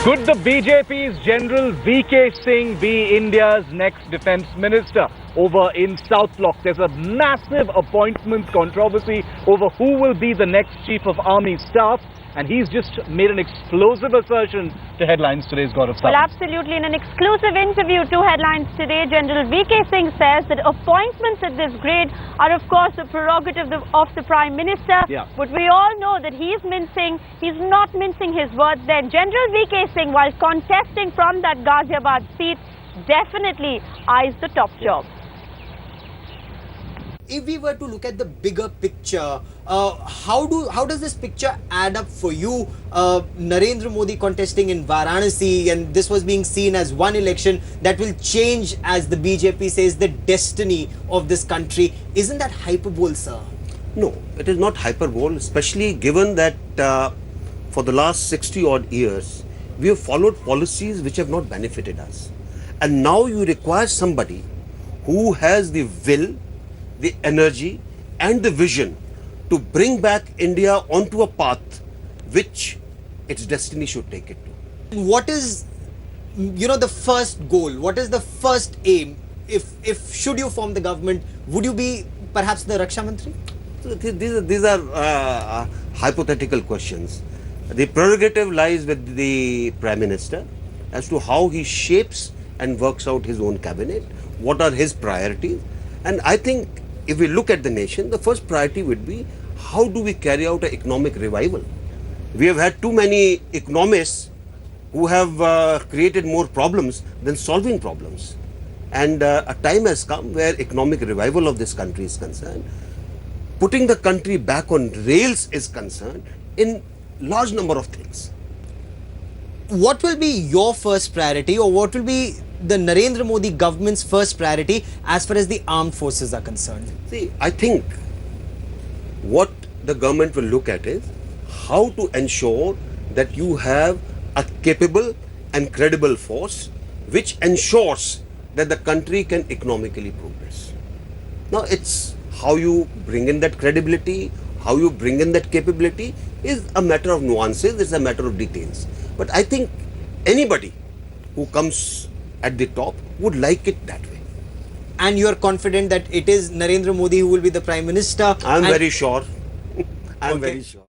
Could the BJP's General VK Singh be India's next defence minister? Over in South Block, there's a massive appointments controversy over who will be the next Chief of Army Staff, and he's just made an explosive assertion to Headlines Today's Gaurav Sawant. Well, absolutely. In an exclusive interview to Headlines Today, General VK Singh says that appointments at this grade are, of course, a prerogative of the Prime Minister. Yeah. But we all know that he's not mincing his words there. General VK Singh, while contesting from that Ghaziabad seat, definitely eyes the top job. If we were to look at the bigger picture, how does this picture add up for you? Narendra Modi contesting in Varanasi, and this was being seen as one election that will change, as the BJP says, the destiny of this country. Isn't that hyperbole, sir? No, it is not hyperbole, especially given that for the last 60 odd years, we have followed policies which have not benefited us. And now you require somebody who has the will, the energy and the vision to bring back India onto a path which its destiny should take it to. What is, the first goal? What is the first aim? If should you form the government, would you be perhaps the Raksha Mantri? So these are hypothetical questions. The prerogative lies with the Prime Minister as to how he shapes and works out his own cabinet, what are his priorities. And I think if we look at the nation, the first priority would be how do we carry out an economic revival. We have had too many economists who have created more problems than solving problems. And a time has come where economic revival of this country is concerned. Putting the country back on rails is concerned in large number of things. What will be your first priority, or what will be the Narendra Modi government's first priority as far as the armed forces are concerned? See, I think what the government will look at is how to ensure that you have a capable and credible force which ensures that the country can economically progress. Now, it's how you bring in that credibility, how you bring in that capability is a matter of nuances, it's a matter of details. But I think anybody who comes at the top would like it that way. And you are confident that it is Narendra Modi who will be the Prime Minister? I'm very sure. I'm very sure.